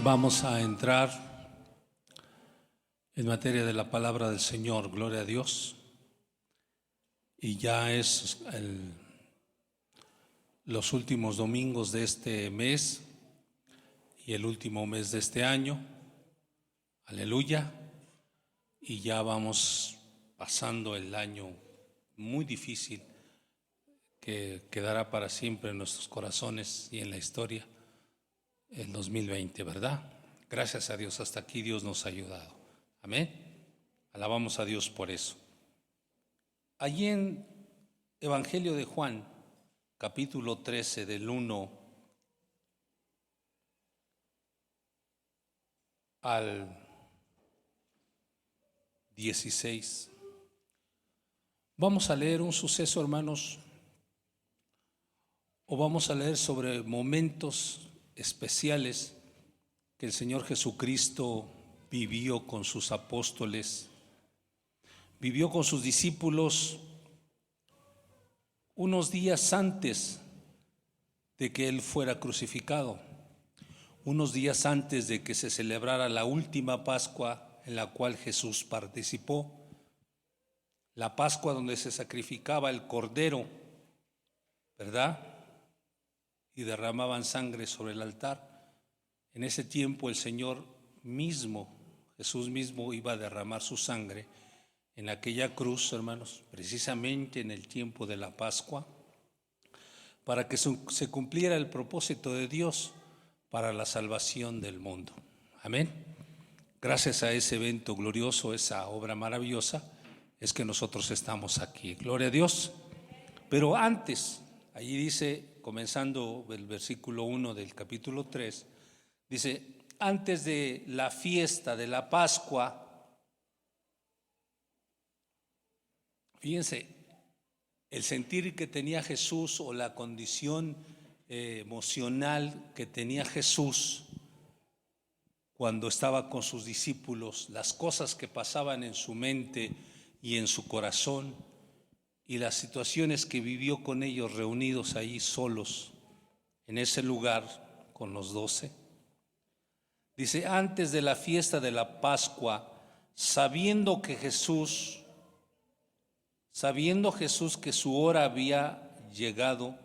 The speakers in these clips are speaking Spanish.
Vamos a entrar en materia de la palabra del Señor, gloria a Dios. Y ya es los últimos domingos de este mes y el último mes de este año. Aleluya. Y ya vamos pasando el año muy difícil que quedará para siempre en nuestros corazones y en la historia, el 2020, ¿verdad? Gracias a Dios, hasta aquí Dios nos ha ayudado. Amén. Alabamos a Dios por eso. Allí en Evangelio de Juan, capítulo 13, del 1 al 16, vamos a leer un suceso, hermanos, o vamos a leer sobre momentos especiales que el Señor Jesucristo vivió con sus apóstoles, vivió con sus discípulos unos días antes de que Él fuera crucificado, unos días antes de que se celebrara la última Pascua en la cual Jesús participó, la Pascua donde se sacrificaba el cordero, ¿verdad? Y derramaban sangre sobre el altar. En ese tiempo el Señor mismo, Jesús mismo, iba a derramar su sangre en aquella cruz, hermanos, precisamente en el tiempo de la Pascua, para que se cumpliera el propósito de Dios para la salvación del mundo. Amén. Gracias a ese evento glorioso, esa obra maravillosa, es que nosotros estamos aquí. Gloria a Dios. Pero antes, allí dice, comenzando el versículo 1 del capítulo 3, dice: antes de la fiesta de la Pascua, fíjense, el sentir que tenía Jesús o la condición emocional que tenía Jesús cuando estaba con sus discípulos, las cosas que pasaban en su mente y en su corazón, y las situaciones que vivió con ellos reunidos ahí solos en ese lugar con los 12. Dice: antes de la fiesta de la Pascua, sabiendo Jesús que su hora había llegado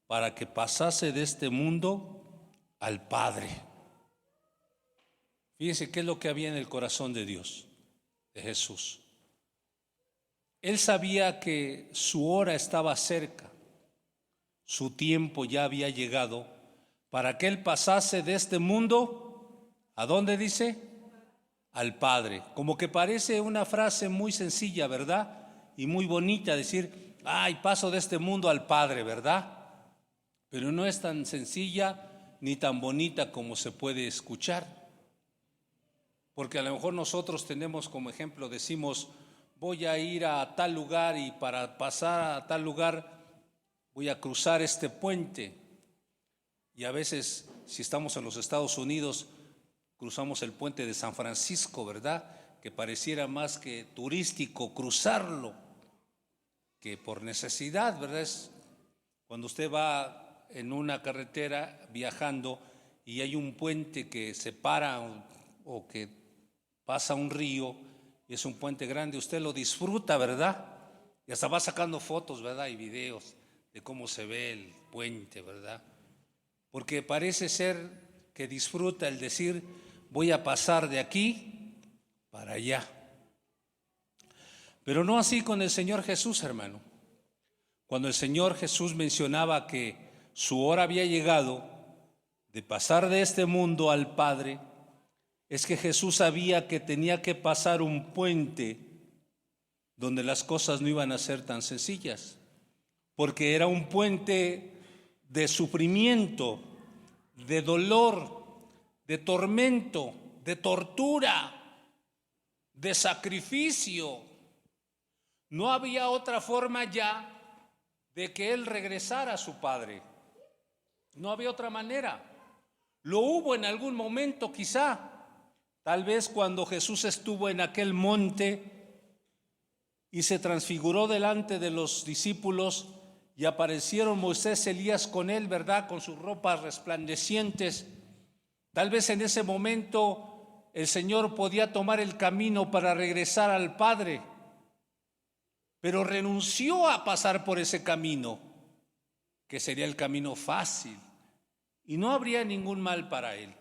para que pasase de este mundo al Padre. Fíjense qué es lo que había en el corazón de Dios, de Jesús. Él sabía que su hora estaba cerca, su tiempo ya había llegado para que Él pasase de este mundo, ¿a dónde dice? Al Padre. Como que parece una frase muy sencilla, ¿verdad? Y muy bonita, decir, ay, paso de este mundo al Padre, ¿verdad? Pero no es tan sencilla ni tan bonita como se puede escuchar. Porque a lo mejor nosotros tenemos como ejemplo, decimos, voy a ir a tal lugar y para pasar a tal lugar voy a cruzar este puente. Y a veces, si estamos en los Estados Unidos, cruzamos el puente de San Francisco, ¿verdad? Que pareciera más que turístico cruzarlo que por necesidad, ¿verdad? Es cuando usted va en una carretera viajando y hay un puente que separa o que pasa un río y es un puente grande, usted lo disfruta, ¿verdad? Y hasta va sacando fotos, ¿verdad? Y videos de cómo se ve el puente, ¿verdad? Porque parece ser que disfruta el decir, voy a pasar de aquí para allá. Pero no así con el Señor Jesús, hermano. Cuando el Señor Jesús mencionaba que su hora había llegado de pasar de este mundo al Padre, es que Jesús sabía que tenía que pasar un puente donde las cosas no iban a ser tan sencillas, porque era un puente de sufrimiento, de dolor, de tormento, de tortura, de sacrificio. No había otra forma ya de que Él regresara a su Padre. No había otra manera. Lo hubo en algún momento quizá, tal vez cuando Jesús estuvo en aquel monte y se transfiguró delante de los discípulos y aparecieron Moisés y Elías con Él, ¿verdad? Con sus ropas resplandecientes. Tal vez en ese momento el Señor podía tomar el camino para regresar al Padre, pero renunció a pasar por ese camino, que sería el camino fácil, y no habría ningún mal para él.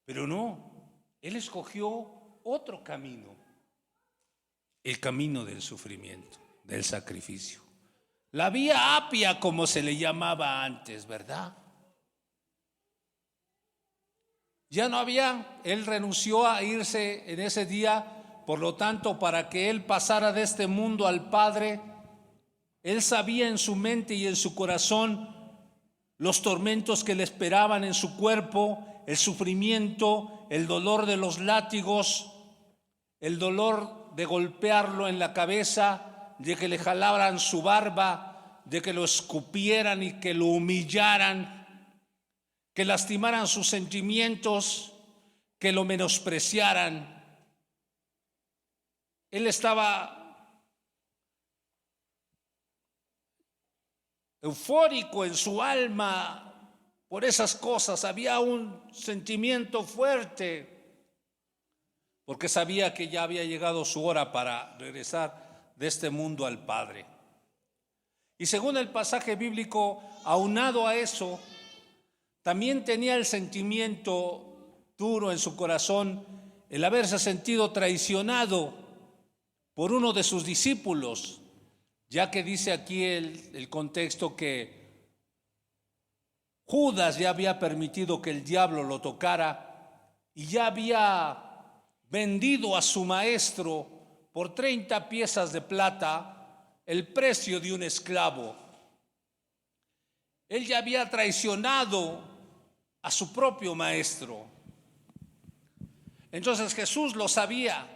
Pero no, él escogió otro camino, el camino del sufrimiento, del sacrificio. La vía apia, como se le llamaba antes, ¿verdad? Ya no había, él renunció a irse en ese día. Por lo tanto, para que él pasara de este mundo al Padre, él sabía en su mente y en su corazón los tormentos que le esperaban en su cuerpo, el sufrimiento, el dolor de los látigos, el dolor de golpearlo en la cabeza, de que le jalaran su barba, de que lo escupieran y que lo humillaran, que lastimaran sus sentimientos, que lo menospreciaran. Él estaba eufórico en su alma por esas cosas. Había un sentimiento fuerte porque sabía que ya había llegado su hora para regresar de este mundo al Padre. Y según el pasaje bíblico, aunado a eso, también tenía el sentimiento duro en su corazón el haberse sentido traicionado por uno de sus discípulos, ya que dice aquí el contexto que Judas ya había permitido que el diablo lo tocara y ya había vendido a su maestro por 30 piezas de plata, el precio de un esclavo. Él ya había traicionado a su propio maestro. Entonces Jesús lo sabía.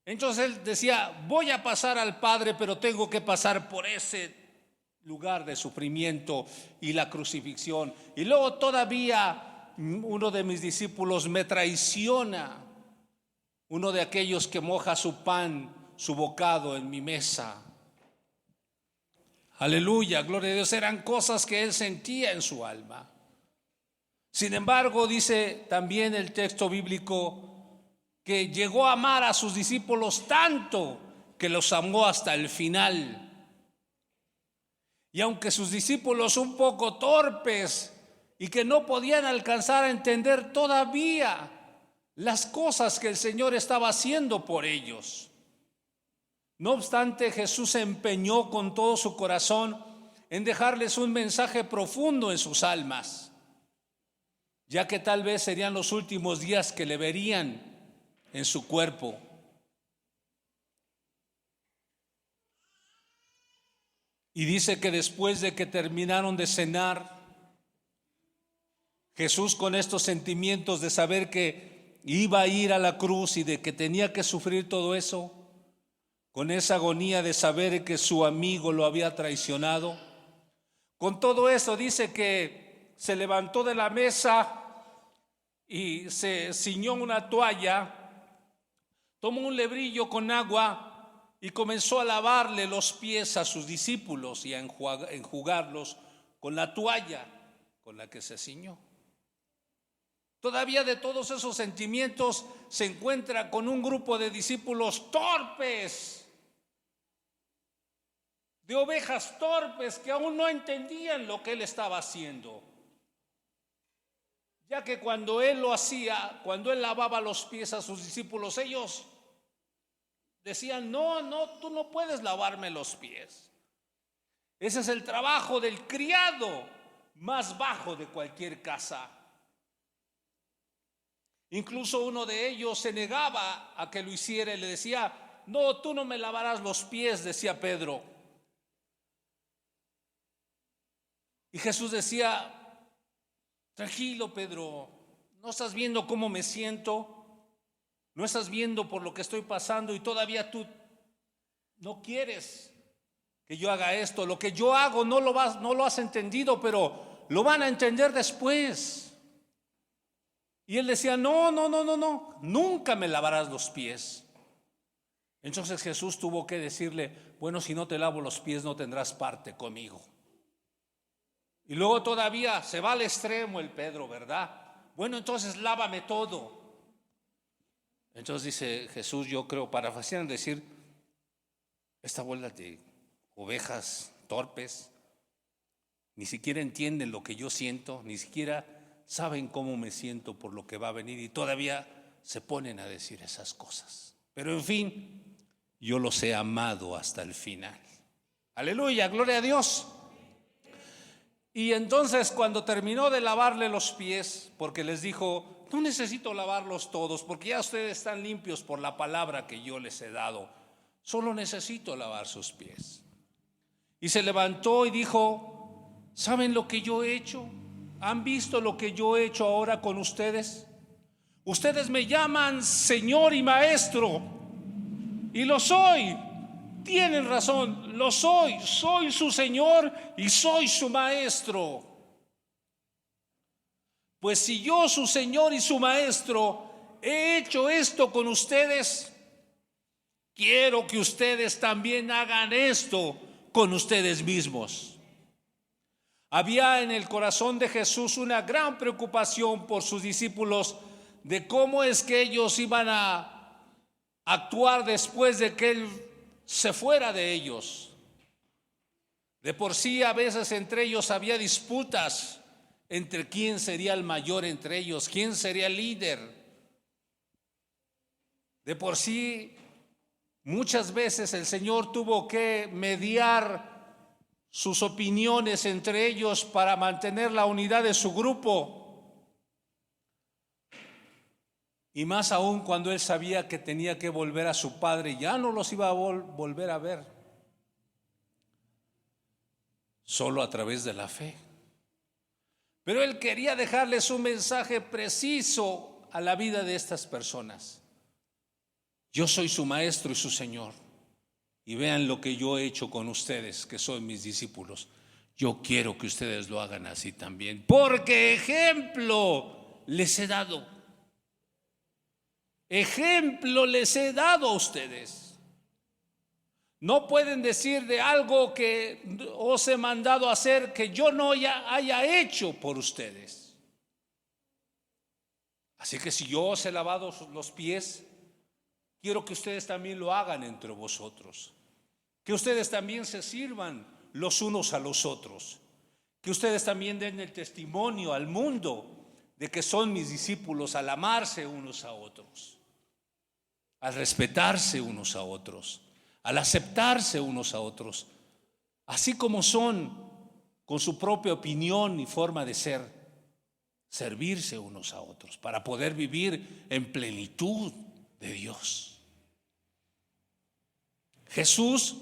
Entonces él decía, voy a pasar al Padre, pero tengo que pasar por ese lugar de sufrimiento y la crucifixión. Y luego todavía uno de mis discípulos me traiciona, uno de aquellos que moja su pan, su bocado en mi mesa. Aleluya, gloria a Dios. Eran cosas que él sentía en su alma. Sin embargo, dice también el texto bíblico que llegó a amar a sus discípulos tanto que los amó hasta el final. Y aunque sus discípulos un poco torpes y que no podían alcanzar a entender todavía las cosas que el Señor estaba haciendo por ellos, no obstante, Jesús se empeñó con todo su corazón en dejarles un mensaje profundo en sus almas, ya que tal vez serían los últimos días que le verían en su cuerpo. Y dice que después de que terminaron de cenar, Jesús, con estos sentimientos de saber que iba a ir a la cruz y de que tenía que sufrir todo eso, con esa agonía de saber que su amigo lo había traicionado, con todo eso dice que se levantó de la mesa y se ciñó una toalla, tomó un lebrillo con agua y comenzó a lavarle los pies a sus discípulos y a enjugarlos con la toalla con la que se ciñó. Todavía de todos esos sentimientos se encuentra con un grupo de discípulos torpes, de ovejas torpes que aún no entendían lo que él estaba haciendo. Ya que cuando él lo hacía, cuando él lavaba los pies a sus discípulos, ellos decían, no, tú no puedes lavarme los pies. Ese es el trabajo del criado más bajo de cualquier casa. Incluso uno de ellos se negaba a que lo hiciera y le decía, no, tú no me lavarás los pies, decía Pedro. Y Jesús decía, tranquilo, Pedro, ¿no estás viendo cómo me siento? ¿No estás viendo por lo que estoy pasando y todavía tú no quieres que yo haga esto? Lo que yo hago no lo has entendido, pero lo van a entender después. Y él decía, no, nunca me lavarás los pies. Entonces Jesús tuvo que decirle, bueno, si no te lavo los pies no tendrás parte conmigo. Y luego todavía se va al extremo el Pedro, ¿verdad? Bueno, entonces lávame todo. Entonces dice Jesús, yo creo, parafraseando, decir, esta bola de ovejas torpes ni siquiera entienden lo que yo siento, ni siquiera saben cómo me siento por lo que va a venir y todavía se ponen a decir esas cosas. Pero en fin, yo los he amado hasta el final. Aleluya, gloria a Dios. Y entonces cuando terminó de lavarle los pies, porque les dijo, no necesito lavarlos todos, porque ya ustedes están limpios por la palabra que yo les he dado, solo necesito lavar sus pies. Y se levantó y dijo, ¿saben lo que yo he hecho? ¿Han visto lo que yo he hecho ahora con ustedes? Ustedes me llaman Señor y Maestro, y lo soy. Tienen razón, lo soy. Soy su Señor y soy su Maestro. Pues si yo, su Señor y su Maestro, he hecho esto con ustedes, quiero que ustedes también hagan esto con ustedes mismos. Había en el corazón de Jesús una gran preocupación por sus discípulos de cómo es que ellos iban a actuar después de que Él se fuera de ellos. De por sí a veces entre ellos había disputas entre quién sería el mayor entre ellos, quién sería el líder. De por sí muchas veces el Señor tuvo que mediar sus opiniones entre ellos para mantener la unidad de su grupo. Y más aún cuando Él sabía que tenía que volver a su Padre, ya no los iba a volver a ver, solo a través de la fe. Pero Él quería dejarles un mensaje preciso a la vida de estas personas. Yo soy su Maestro y su Señor. Y vean lo que yo he hecho con ustedes, que son mis discípulos. Yo quiero que ustedes lo hagan así también, porque ejemplo les he dado. Ejemplo les he dado a ustedes. No pueden decir de algo que os he mandado a hacer que yo no haya hecho por ustedes. Así que si yo os he lavado los pies, quiero que ustedes también lo hagan entre vosotros. Que ustedes también se sirvan los unos a los otros. Que ustedes también den el testimonio al mundo de que son mis discípulos al amarse unos a otros, al respetarse unos a otros, al aceptarse unos a otros, así como son, con su propia opinión y forma de ser, servirse unos a otros para poder vivir en plenitud de Dios. Jesús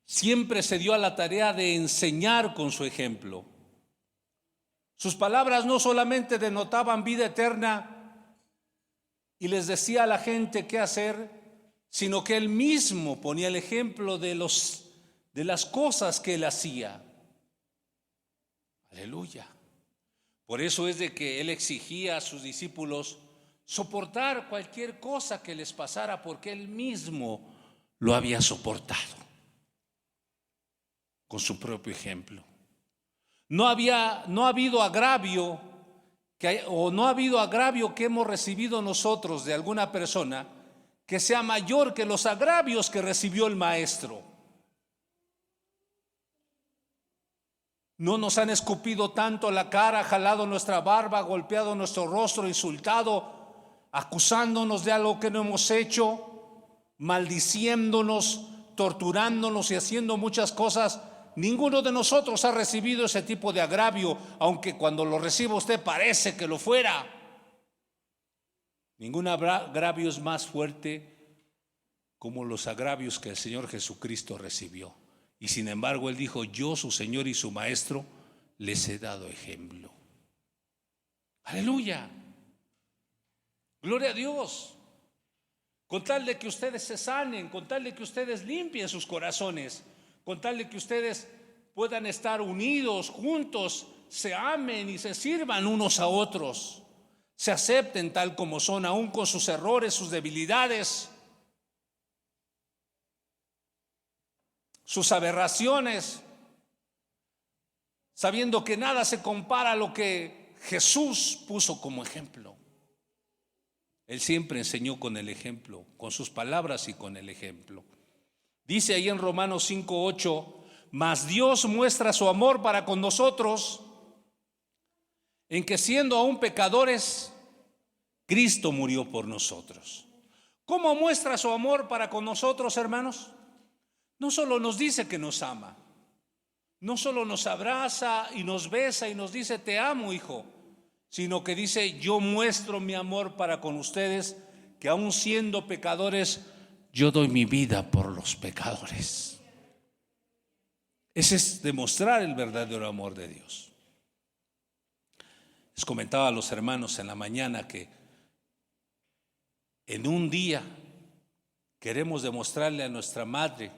siempre se dio a la tarea de enseñar con su ejemplo. Sus palabras no solamente denotaban vida eterna y les decía a la gente qué hacer, sino que Él mismo ponía el ejemplo de las cosas que Él hacía. Aleluya. Por eso es de que Él exigía a sus discípulos soportar cualquier cosa que les pasara, porque Él mismo lo había soportado con su propio ejemplo. No ha habido agravio no ha habido agravio que hemos recibido nosotros de alguna persona que sea mayor que los agravios que recibió el Maestro. No nos han escupido tanto la cara, jalado nuestra barba, golpeado nuestro rostro, insultado, acusándonos de algo que no hemos hecho, maldiciéndonos, torturándonos y haciendo muchas cosas. Ninguno de nosotros ha recibido ese tipo de agravio, aunque cuando lo reciba usted parece que lo fuera. Ningún agravio es más fuerte como los agravios que el Señor Jesucristo recibió. Y sin embargo Él dijo, yo, su Señor y su Maestro, les he dado ejemplo. Aleluya. Gloria a Dios. Con tal de que ustedes se sanen, con tal de que ustedes limpien sus corazones, con tal de que ustedes puedan estar unidos, juntos, se amen y se sirvan unos a otros, se acepten tal como son, aún con sus errores, sus debilidades, sus aberraciones, sabiendo que nada se compara a lo que Jesús puso como ejemplo. Él siempre enseñó con el ejemplo, con sus palabras y con el ejemplo. Dice ahí en Romanos 5:8, mas Dios muestra su amor para con nosotros, en que siendo aún pecadores, Cristo murió por nosotros. ¿Cómo muestra su amor para con nosotros, hermanos? No solo nos dice que nos ama, no solo nos abraza y nos besa y nos dice te amo, hijo, sino que dice yo muestro mi amor para con ustedes, que aún siendo pecadores, yo doy mi vida por los pecadores. Ese es demostrar el verdadero amor de Dios. Les comentaba a los hermanos en la mañana que en un día queremos demostrarle a nuestra madre,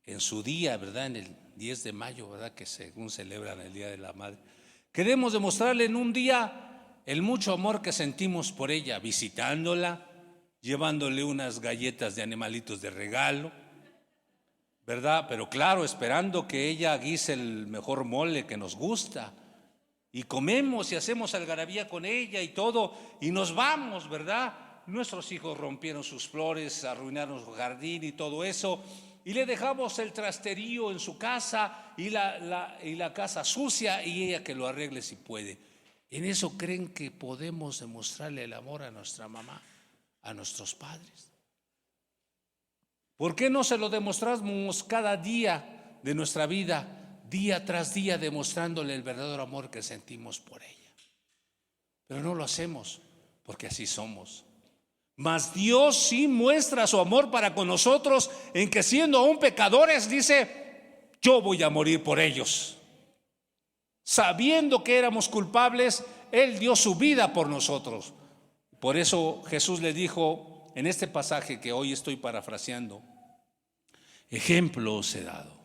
en su día, ¿verdad? En el 10 de mayo, ¿verdad? Que según celebran el Día de la Madre, queremos demostrarle en un día el mucho amor que sentimos por ella, visitándola, llevándole unas galletas de animalitos de regalo, ¿verdad? Pero claro, esperando que ella guise el mejor mole que nos gusta. Y comemos y hacemos algarabía con ella y todo, y nos vamos, ¿verdad? Nuestros hijos rompieron sus flores, arruinaron su jardín y todo eso, y le dejamos el trasterío en su casa y la casa sucia, y ella que lo arregle si puede. ¿En eso creen que podemos demostrarle el amor a nuestra mamá, a nuestros padres? ¿Por qué no se lo demostramos cada día de nuestra vida, día tras día, demostrándole el verdadero amor que sentimos por ella? Pero no lo hacemos porque así somos. Mas Dios sí muestra su amor para con nosotros, en que siendo aún pecadores, dice, yo voy a morir por ellos. Sabiendo que éramos culpables, Él dio su vida por nosotros. Por eso Jesús le dijo en este pasaje que hoy estoy parafraseando, ejemplo os he dado.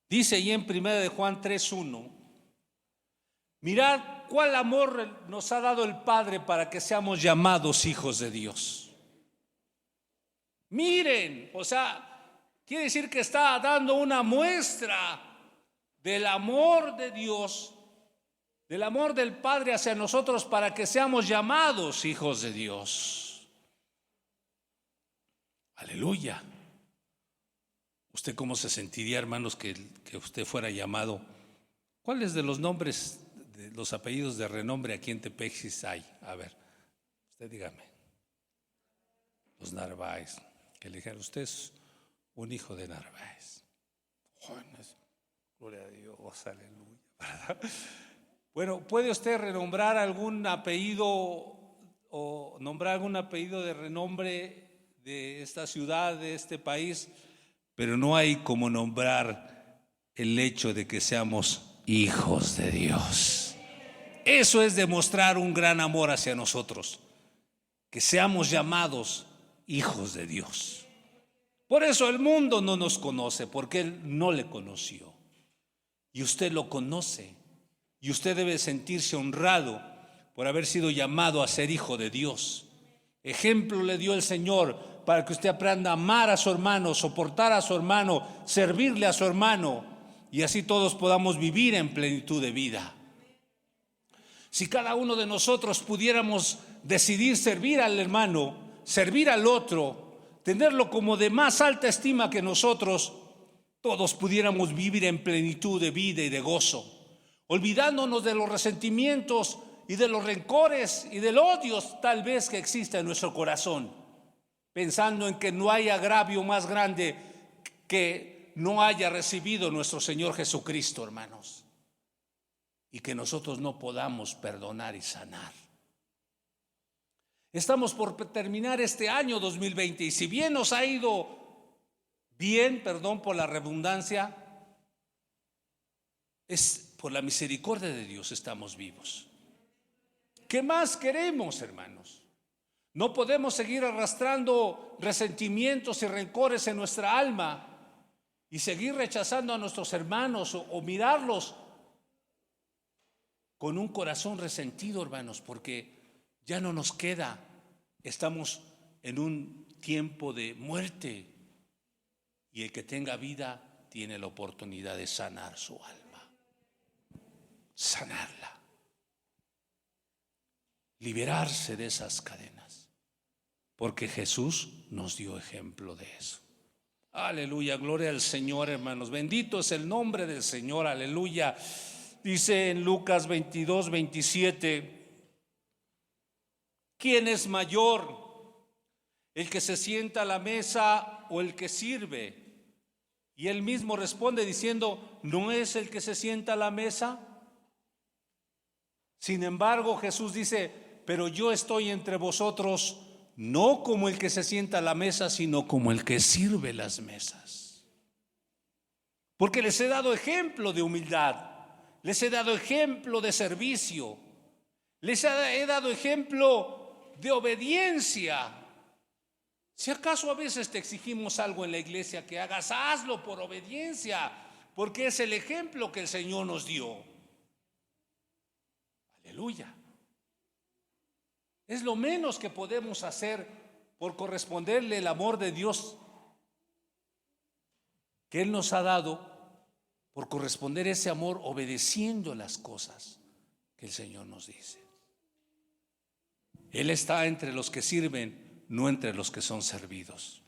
Dice ahí en 1 Juan 3:1, mirad cuál amor nos ha dado el Padre para que seamos llamados hijos de Dios. Miren, o sea, quiere decir que está dando una muestra del amor de Dios, del amor del Padre hacia nosotros para que seamos llamados hijos de Dios. Aleluya. ¿Usted cómo se sentiría, hermanos, que usted fuera llamado? ¿Cuáles de los nombres, de los apellidos de renombre aquí en Tepexis hay? A ver, usted dígame. Los Narváez. Que le dijeron, usted es un hijo de Narváez. Gloria a Dios, aleluya. ¿Verdad? Bueno, ¿puede usted renombrar algún apellido o nombrar algún apellido de renombre de esta ciudad, de este país? Pero no hay como nombrar el hecho de que seamos hijos de Dios. Eso es demostrar un gran amor hacia nosotros, que seamos llamados hijos de Dios. Por eso el mundo no nos conoce, porque Él no le conoció. Y usted lo conoce, y usted debe sentirse honrado por haber sido llamado a ser hijo de Dios. Ejemplo le dio el Señor para que usted aprenda a amar a su hermano, soportar a su hermano, servirle a su hermano, y así todos podamos vivir en plenitud de vida. Si cada uno de nosotros pudiéramos decidir servir al hermano, servir al otro, tenerlo como de más alta estima que nosotros, todos pudiéramos vivir en plenitud de vida y de gozo, olvidándonos de los resentimientos y de los rencores y del odio tal vez que exista en nuestro corazón, pensando en que no hay agravio más grande que no haya recibido nuestro Señor Jesucristo, hermanos, y que nosotros no podamos perdonar y sanar. Estamos por terminar este año 2020 y si bien nos ha ido bien, perdón por la redundancia, es por la misericordia de Dios estamos vivos. ¿Qué más queremos, hermanos? No podemos seguir arrastrando resentimientos y rencores en nuestra alma y seguir rechazando a nuestros hermanos o mirarlos con un corazón resentido, hermanos, porque ya no nos queda. Estamos en un tiempo de muerte y el que tenga vida tiene la oportunidad de sanar su alma. sanarla, liberarse de esas cadenas, porque Jesús nos dio ejemplo de eso. Aleluya, gloria al Señor, hermanos. Bendito es el nombre del Señor, aleluya. Dice en Lucas 22, 27, ¿quién es mayor, el que se sienta a la mesa o el que sirve? Y él mismo responde diciendo, ¿no es el que se sienta a la mesa? Sin embargo, Jesús dice, pero yo estoy entre vosotros no como el que se sienta a la mesa, sino como el que sirve las mesas. Porque les he dado ejemplo de humildad, les he dado ejemplo de servicio, les he dado ejemplo de obediencia. Si acaso a veces te exigimos algo en la iglesia que hagas, hazlo por obediencia, porque es el ejemplo que el Señor nos dio. Aleluya. Es lo menos que podemos hacer por corresponderle el amor de Dios que Él nos ha dado, por corresponder ese amor obedeciendo las cosas que el Señor nos dice. Él está entre los que sirven, no entre los que son servidos.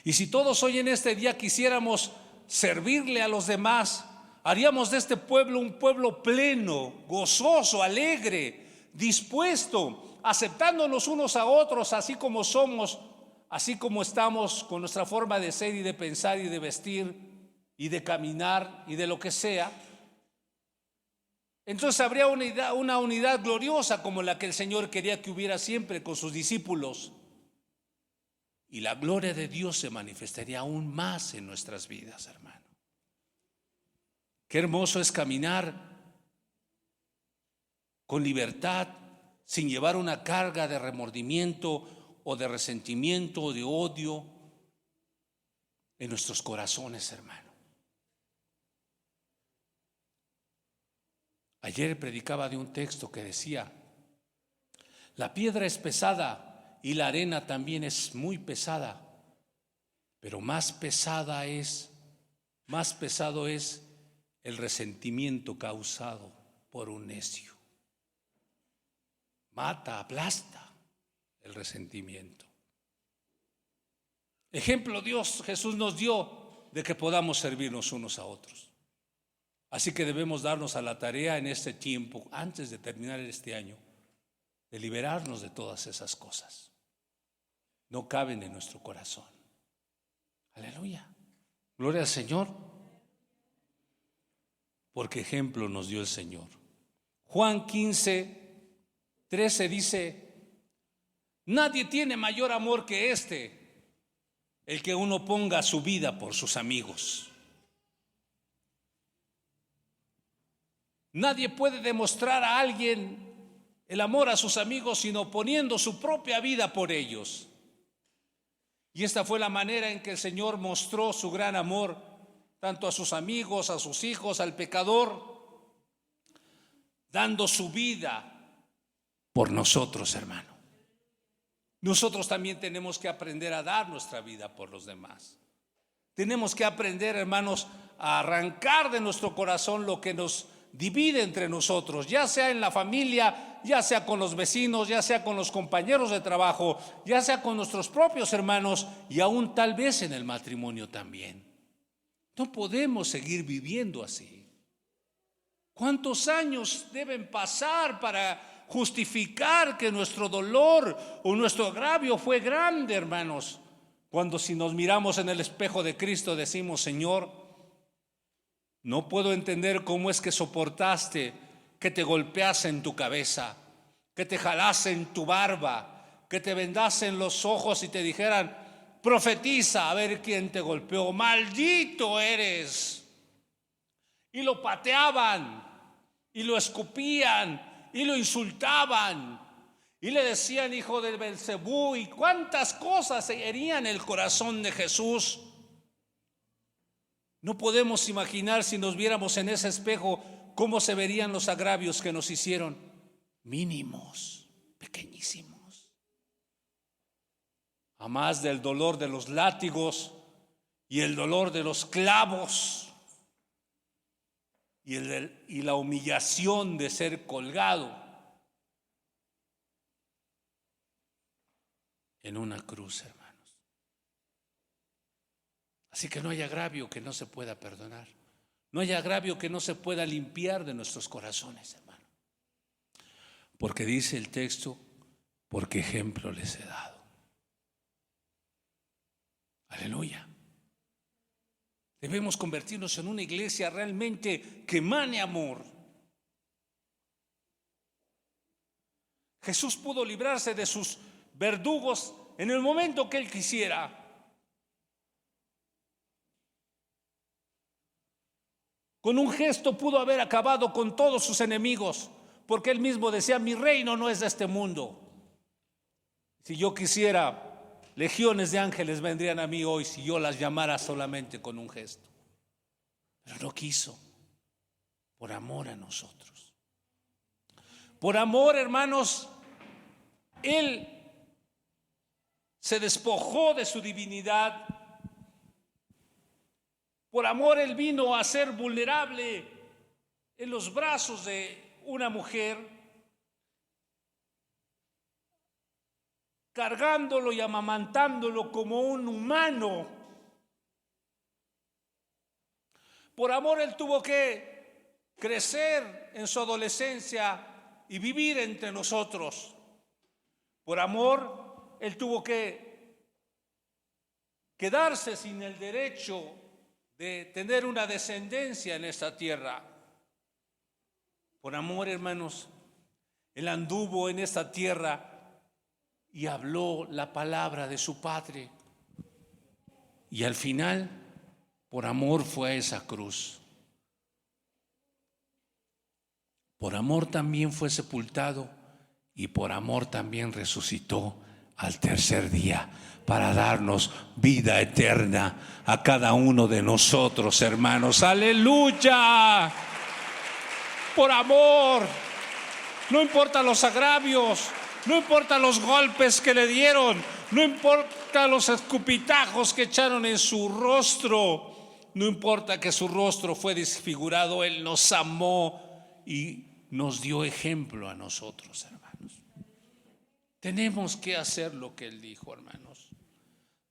Y si todos hoy en este día quisiéramos servirle a los demás, haríamos de este pueblo un pueblo pleno, gozoso, alegre, dispuesto, aceptándonos unos a otros así como somos, así como estamos, con nuestra forma de ser y de pensar y de vestir y de caminar y de lo que sea. Entonces habría una unidad gloriosa como la que el Señor quería que hubiera siempre con sus discípulos. Y la gloria de Dios se manifestaría aún más en nuestras vidas, hermano. Qué hermoso es caminar con libertad, sin llevar una carga de remordimiento o de resentimiento o de odio en nuestros corazones, hermano. Ayer predicaba de un texto que decía, la piedra es pesada y la arena también es muy pesada, pero más pesado es el resentimiento causado por un necio. Mata, aplasta el resentimiento. Ejemplo Jesús nos dio de que podamos servirnos unos a otros. Así que debemos darnos a la tarea en este tiempo, antes de terminar este año, de liberarnos de todas esas cosas. No caben en nuestro corazón. Aleluya. Gloria al Señor. Porque ejemplo nos dio el Señor. Juan 15:13 dice, nadie tiene mayor amor que el que uno ponga su vida por sus amigos. Nadie puede demostrar a alguien el amor a sus amigos sino poniendo su propia vida por ellos. Y esta fue la manera en que el Señor mostró su gran amor tanto a sus amigos, a sus hijos, al pecador, dando su vida por nosotros, hermano. Nosotros también tenemos que aprender a dar nuestra vida por los demás. Tenemos que aprender, hermanos, a arrancar de nuestro corazón lo que nos divide entre nosotros, ya sea en la familia, ya sea con los vecinos, ya sea con los compañeros de trabajo, ya sea con nuestros propios hermanos y aún tal vez en el matrimonio también. No podemos seguir viviendo así. ¿Cuántos años deben pasar para justificar que nuestro dolor o nuestro agravio fue grande, hermanos? Cuando si nos miramos en el espejo de Cristo decimos, Señor, no puedo entender cómo es que soportaste que te golpeasen tu cabeza, que te jalasen tu barba, que te vendasen los ojos y te dijeran, profetiza a ver quién te golpeó, maldito eres. Y lo pateaban, y lo escupían, y lo insultaban, y le decían hijo de Belcebú, y cuántas cosas herían el corazón de Jesús. No podemos imaginar, si nos viéramos en ese espejo, cómo se verían los agravios que nos hicieron. Mínimos, pequeñísimos. A más del dolor de los látigos y el dolor de los clavos y la humillación de ser colgado en una cruz, hermanos. Así que no hay agravio que no se pueda perdonar. No hay agravio que no se pueda limpiar de nuestros corazones, hermano. Porque dice el texto, porque ejemplo les he dado. Aleluya. Debemos convertirnos en una iglesia realmente que emane amor. Jesús pudo librarse de sus verdugos en el momento que Él quisiera. Con un gesto pudo haber acabado con todos sus enemigos, porque Él mismo decía, mi reino no es de este mundo. Si yo quisiera, legiones de ángeles vendrían a mí hoy si yo las llamara solamente con un gesto. Pero no quiso, por amor a nosotros. Por amor, hermanos, Él se despojó de su divinidad. Por amor, Él vino a ser vulnerable en los brazos de una mujer, cargándolo y amamantándolo como un humano. Por amor, Él tuvo que crecer en su adolescencia y vivir entre nosotros. Por amor, Él tuvo que quedarse sin el derecho de tener una descendencia en esta tierra. Por amor, hermanos, Él anduvo en esta tierra y habló la palabra de su Padre. Y al final, por amor fue a esa cruz. Por amor también fue sepultado y por amor también resucitó al tercer día para darnos vida eterna a cada uno de nosotros, hermanos. ¡Aleluya! Por amor, no importa los agravios, no importa los golpes que le dieron, no importa los escupitajos que echaron en su rostro, no importa que su rostro fue desfigurado, Él nos amó y nos dio ejemplo a nosotros, hermanos. Tenemos que hacer lo que Él dijo, hermanos.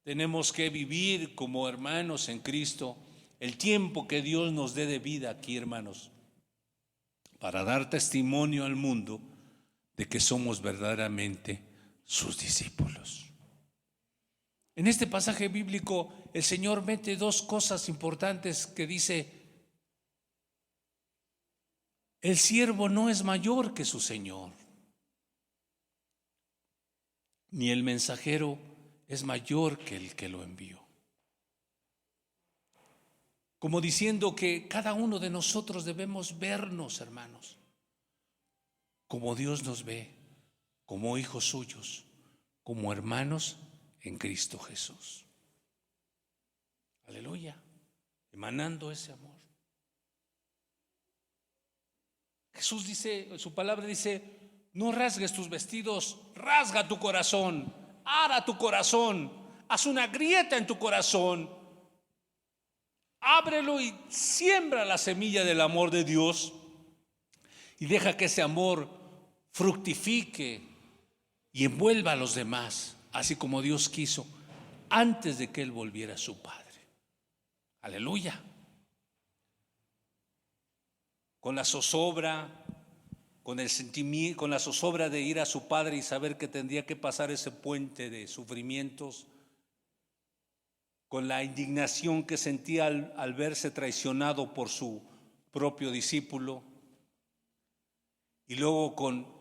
Tenemos que vivir como hermanos en Cristo el tiempo que Dios nos dé de vida aquí, hermanos, para dar testimonio al mundo de que somos verdaderamente sus discípulos. En este pasaje bíblico el Señor mete dos cosas importantes que dice: el siervo no es mayor que su Señor, ni el mensajero es mayor que el que lo envió. Como diciendo que cada uno de nosotros debemos vernos, hermanos, como Dios nos ve, como hijos suyos, como hermanos en Cristo Jesús. Aleluya, emanando ese amor. Jesús dice, su palabra dice: no rasgues tus vestidos, rasga tu corazón, ara tu corazón, haz una grieta en tu corazón, ábrelo y siembra la semilla del amor de Dios y deja que ese amor fructifique y envuelva a los demás, así como Dios quiso antes de que Él volviera a su Padre. Aleluya. Con la zozobra, con el sentimiento, con la zozobra de ir a su Padre y saber que tendría que pasar ese puente de sufrimientos, con la indignación que sentía al verse traicionado por su propio discípulo, y luego con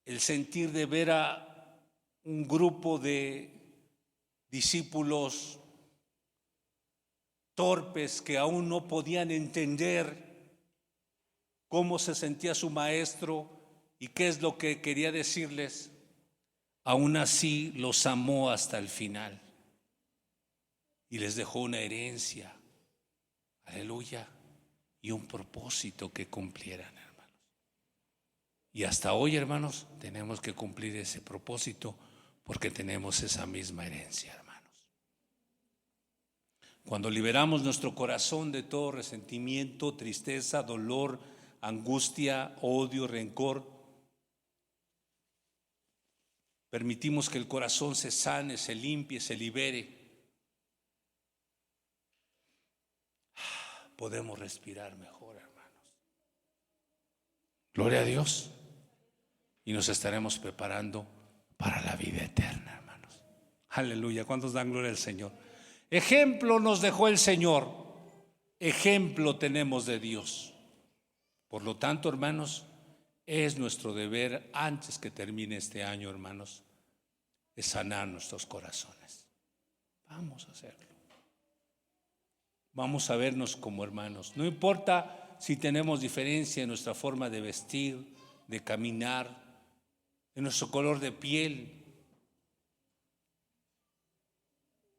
el sentir de ver a un grupo de discípulos torpes que aún no podían entender cómo se sentía su maestro y qué es lo que quería decirles. Aún así los amó hasta el final y les dejó una herencia, aleluya, y un propósito que cumplieran, hermanos. Y hasta hoy, hermanos, tenemos que cumplir ese propósito porque tenemos esa misma herencia, hermanos. Cuando liberamos nuestro corazón de todo resentimiento, tristeza, dolor, angustia, odio, rencor, permitimos que el corazón se sane, se limpie, se libere, podemos respirar mejor, hermanos. Gloria a Dios. Y nos estaremos preparando para la vida eterna, hermanos. Aleluya. ¿Cuántos dan gloria al Señor? Ejemplo nos dejó el Señor. Ejemplo tenemos de Dios. Por lo tanto, hermanos, es nuestro deber, antes que termine este año, hermanos, es sanar nuestros corazones. Vamos a hacerlo. Vamos a vernos como hermanos. No importa si tenemos diferencia en nuestra forma de vestir, de caminar, en nuestro color de piel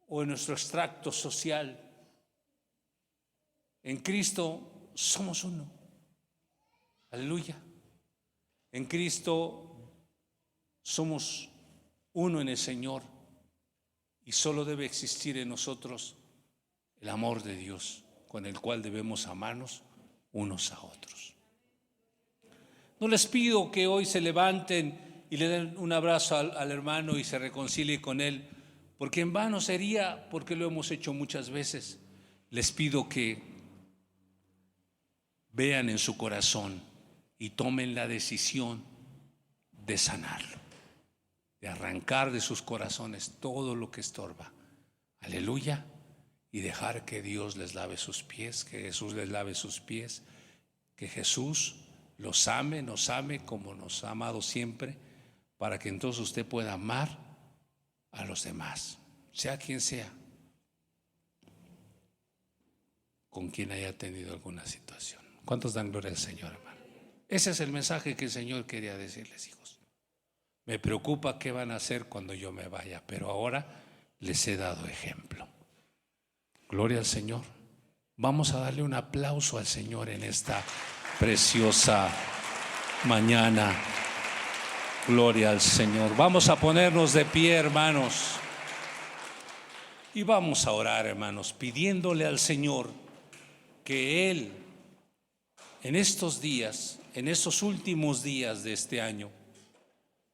o en nuestro extracto social. En Cristo somos uno. Aleluya. En Cristo somos uno en el Señor, y solo debe existir en nosotros el amor de Dios, con el cual debemos amarnos unos a otros. No les pido que hoy se levanten y le den un abrazo al hermano y se reconcilie con él, porque en vano sería, porque lo hemos hecho muchas veces. Les pido que vean en su corazón y tomen la decisión de sanarlo, de arrancar de sus corazones todo lo que estorba. Aleluya. Y dejar que Dios les lave sus pies, que Jesús les lave sus pies, que Jesús los ame, nos ame como nos ha amado siempre, para que entonces usted pueda amar a los demás, sea quien sea, con quien haya tenido alguna situación. ¿Cuántos dan gloria al Señor, hermano? Ese es el mensaje que el Señor quería decirles, hijos. Me preocupa qué van a hacer cuando yo me vaya, pero ahora les he dado ejemplo. Gloria al Señor. Vamos a darle un aplauso al Señor en esta preciosa mañana. Gloria al Señor. Vamos a ponernos de pie, hermanos, y vamos a orar, hermanos, pidiéndole al Señor que Él, en estos días, en estos últimos días de este año,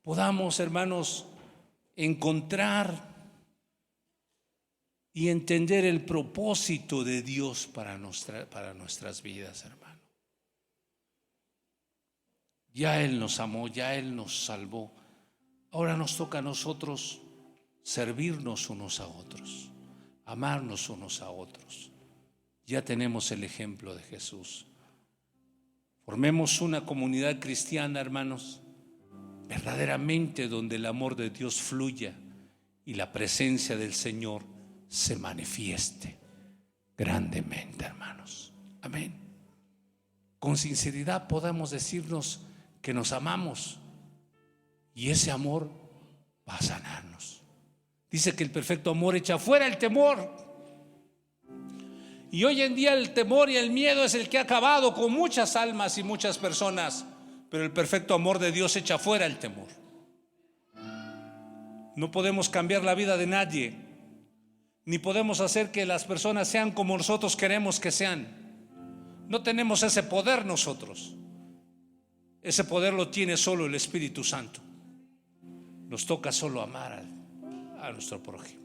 podamos, hermanos, encontrar y entender el propósito de Dios para nuestras vidas, hermano. Ya Él nos amó, ya Él nos salvó. Ahora nos toca a nosotros servirnos unos a otros, amarnos unos a otros. Ya tenemos el ejemplo de Jesús. Formemos una comunidad cristiana, hermanos, verdaderamente donde el amor de Dios fluya y la presencia del Señor se manifieste grandemente, hermanos. Amén. Con sinceridad podamos decirnos que nos amamos, y ese amor va a sanarnos. Dice que el perfecto amor echa fuera el temor. Y hoy en día el temor y el miedo es el que ha acabado con muchas almas y muchas personas, pero el perfecto amor de Dios echa fuera el temor. No podemos cambiar la vida de nadie, ni podemos hacer que las personas sean como nosotros queremos que sean. No tenemos ese poder nosotros. Ese poder lo tiene solo el Espíritu Santo. Nos toca solo amar a nuestro prójimo,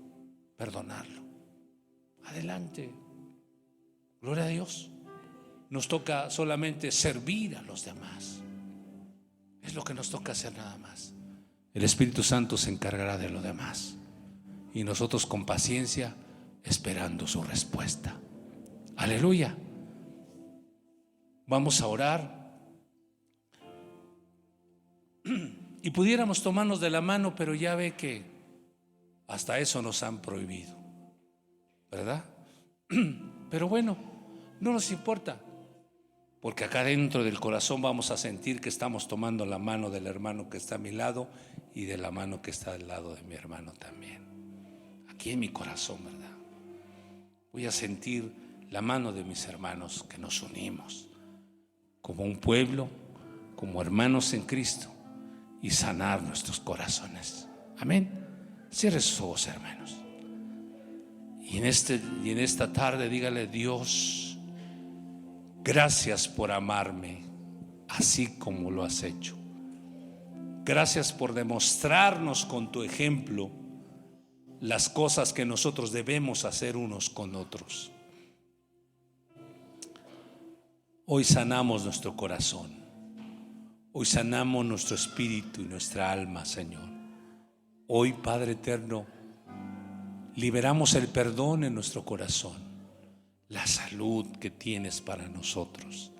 perdonarlo. Adelante. Gloria a Dios. Nos toca solamente servir a los demás. Es lo que nos toca hacer, nada más. El Espíritu Santo se encargará de lo demás, y nosotros con paciencia esperando su respuesta. Aleluya. Vamos a orar. Y pudiéramos tomarnos de la mano, pero ya ve que hasta eso nos han prohibido, ¿verdad? Pero bueno, no nos importa, porque acá dentro del corazón vamos a sentir que estamos tomando la mano del hermano que está a mi lado y de la mano que está al lado de mi hermano también. Aquí en mi corazón, ¿verdad? Voy a sentir la mano de mis hermanos, que nos unimos como un pueblo, como hermanos en Cristo, y sanar nuestros corazones. Amén. Cierre sus ojos, hermanos, Y en esta tarde dígale: Dios, gracias por amarme así como lo has hecho. Gracias por demostrarnos con tu ejemplo las cosas que nosotros debemos hacer unos con otros. Hoy sanamos nuestro corazón. Hoy sanamos nuestro espíritu y nuestra alma, Señor. Hoy, Padre eterno, liberamos el perdón en nuestro corazón, la salud que tienes para nosotros.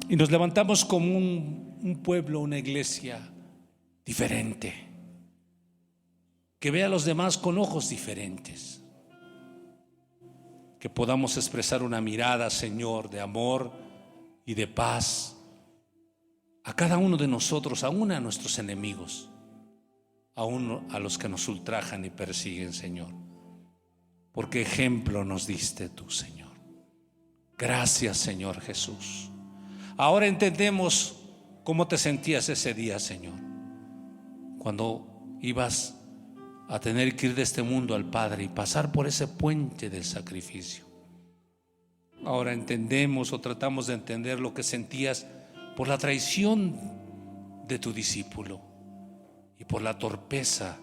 Y nos levantamos como un pueblo, una iglesia diferente, que vea a los demás con ojos diferentes, que podamos expresar una mirada, Señor, de amor y de paz a cada uno de nosotros, aún a nuestros enemigos, aún a los que nos ultrajan y persiguen, Señor, porque ejemplo nos diste tú, Señor. Gracias, Señor Jesús. Ahora entendemos cómo te sentías ese día, Señor, cuando ibas a tener que ir de este mundo al Padre y pasar por ese puente del sacrificio. Ahora entendemos, o tratamos de entender, lo que sentías por la traición de tu discípulo y por la torpeza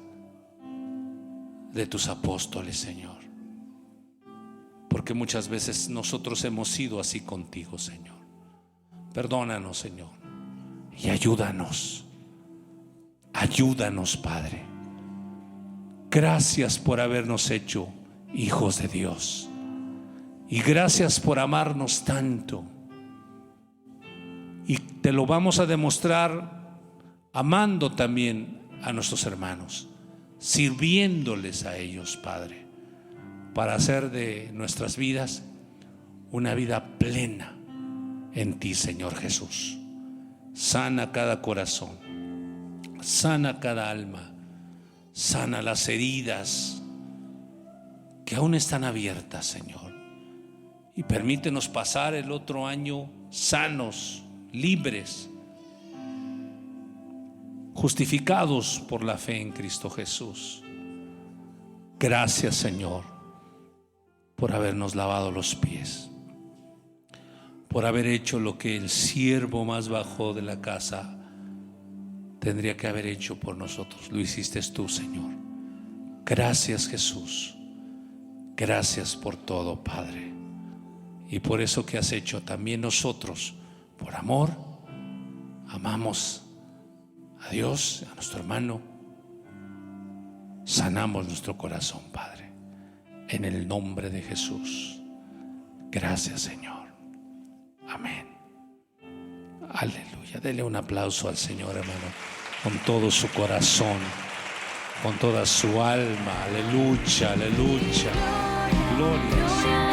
de tus apóstoles, Señor, porque muchas veces nosotros hemos sido así contigo, Señor. Perdónanos, Señor, y ayúdanos. Ayúdanos, Padre. Gracias por habernos hecho hijos de Dios, y gracias por amarnos tanto. Y te lo vamos a demostrar amando también a nuestros hermanos, sirviéndoles a ellos, Padre, para hacer de nuestras vidas una vida plena en ti, Señor Jesús. Sana cada corazón, sana cada alma, sana las heridas que aún están abiertas, Señor, y permítenos pasar el otro año sanos, libres, justificados por la fe en Cristo Jesús. Gracias, Señor, por habernos lavado los pies, por haber hecho lo que el siervo más bajo de la casa tendría que haber hecho por nosotros. Lo hiciste tú, Señor. Gracias, Jesús. Gracias por todo, Padre, y por eso que has hecho. También nosotros, por amor, amamos a Dios, a nuestro hermano. Sanamos nuestro corazón, Padre, en el nombre de Jesús. Gracias, Señor. Amén. Aleluya. Dele un aplauso al Señor, hermano, con todo su corazón, con toda su alma. Aleluya, aleluya. Gloria al Señor.